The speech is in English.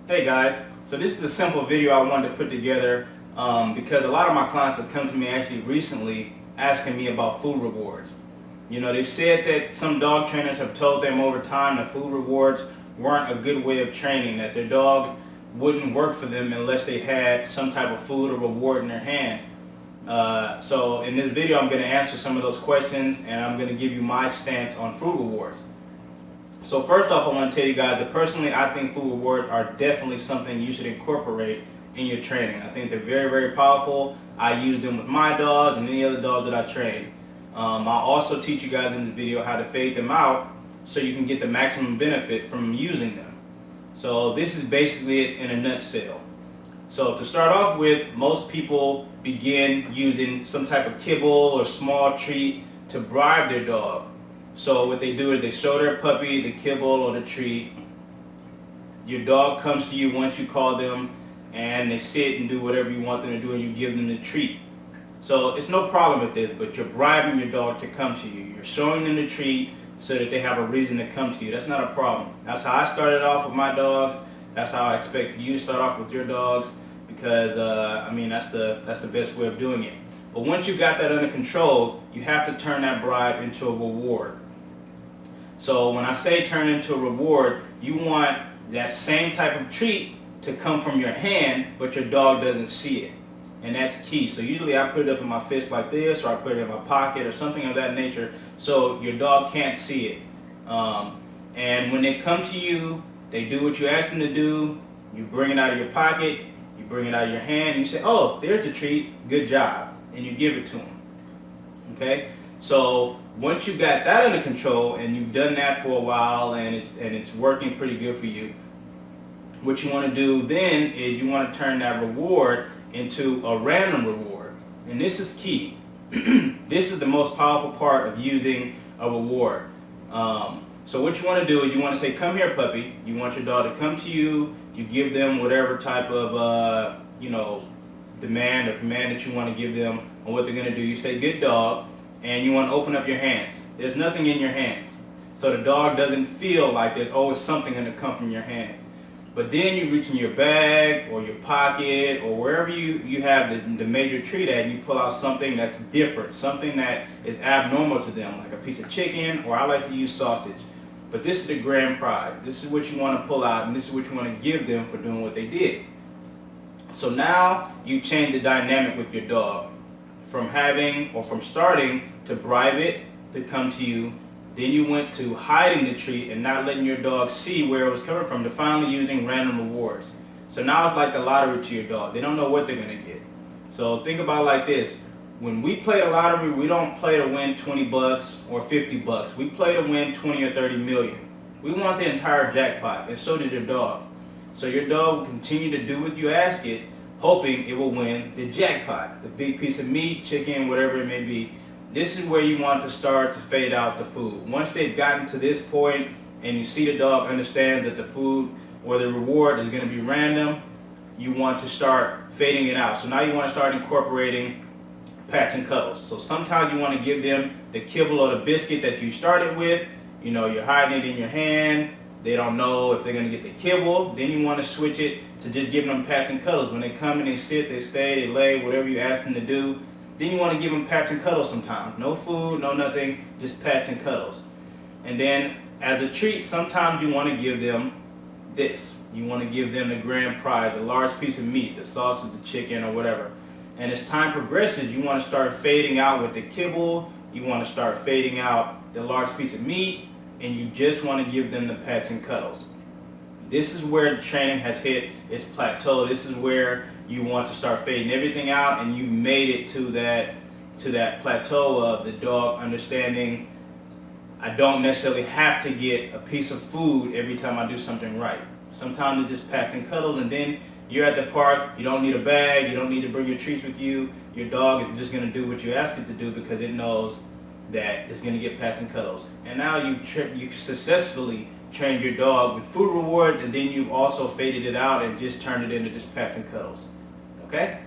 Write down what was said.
Hey guys, so this is a simple video I wanted to put together because a lot of my clients have come to me actually recently asking me about food rewards. You know, they've said that some dog trainers have told them over time that food rewards weren't a good way of training, that their dogs wouldn't work for them unless they had some type of food or reward in their hand. So in this video I'm going to answer some of those questions, and I'm going to give you my stance on food rewards. So first off, I want to tell you guys that personally I think food rewards are definitely something you should incorporate in your training. I think they're very, very powerful. I use them with my dog and any other dog that I train. I'll also teach you guys in this video how to fade them out so you can get the maximum benefit from using them. So this is basically it in a nutshell. So to start off with, most people begin using some type of kibble or small treat to bribe their dog. So what they do is they show their puppy the kibble or the treat. Your dog comes to you once you call them, and they sit and do whatever you want them to do, and you give them the treat. So it's no problem with this, but you're bribing your dog to come to you. You're showing them the treat so that they have a reason to come to you. That's not a problem. That's how I started off with my dogs. That's how I expect for you to start off with your dogs, because I mean that's the best way of doing it. But once you got that under control, you have to turn that bribe into a reward. So when I say turn into a reward, you want that same type of treat to come from your hand, but your dog doesn't see it. And that's key. So usually I put it up in my fist like this, or I put it in my pocket or something of that nature, so your dog can't see it. And when they come to you, they do what you ask them to do. You bring it out of your pocket, you bring it out of your hand, and you say, oh, there's the treat, good job. And you give it to them. Okay? So once you got that under control and you've done that for a while and it's working pretty good for you, what you want to do then is you want to turn that reward into a random reward. And this is key. This is the most powerful part of using a reward. So what you want to do is you want to say, come here, puppy. You want your dog to come to you. You give them whatever type of demand or command that you want to give them on what they're going to do. You say, good dog. And you want to open up your hands. There's nothing in your hands. So the dog doesn't feel like there's always something going to come from your hands. But then you reach in your bag or your pocket or wherever you have the major treat at, and you pull out something that's different, something that is abnormal to them, like a piece of chicken, or I like to use sausage. But this is the grand prize. This is what you want to pull out, and this is what you want to give them for doing what they did. So now you change the dynamic with your dog. From starting to bribe it to come to you, then you went to hiding the treat and not letting your dog see where it was coming from, to finally using random rewards. So now it's like the lottery to your dog. They don't know what they're going to get. So think about it like this. When we play the lottery, we don't play to win 20 bucks or 50 bucks. We play to win 20 or 30 million. We want the entire jackpot, and so does your dog. So your dog will continue to do what you ask it, hoping it will win the jackpot, the big piece of meat, chicken, whatever it may be. This is where you want to start to fade out the food. Once they've gotten to this point and you see the dog understands that the food or the reward is going to be random, you want to start fading it out. So now you want to start incorporating pats and cuddles. So sometimes you want to give them the kibble or the biscuit that you started with. You know, you're hiding it in your hand. They don't know if they're going to get the kibble. Then you want to switch it to just giving them pats and cuddles. When they come and they sit, they stay, they lay, whatever you ask them to do. Then you want to give them pats and cuddles sometimes. No food, no nothing, just pats and cuddles. And then as a treat, sometimes you want to give them this. You want to give them the grand prize, the large piece of meat, the sausage, the chicken, or whatever. And as time progresses, you want to start fading out with the kibble. You want to start fading out the large piece of meat. And you just want to give them the pats and cuddles. This is where the training has hit its plateau. This is where you want to start fading everything out, and you've made it to that plateau of the dog understanding, I don't necessarily have to get a piece of food every time I do something right. Sometimes it's just pats and cuddles, and then you're at the park, you don't need a bag, you don't need to bring your treats with you. Your dog is just going to do what you ask it to do because it knows that it's going to get pats and cuddles. And now you've successfully trained your dog with food rewards, and then you've also faded it out and just turned it into just pats and cuddles. Okay?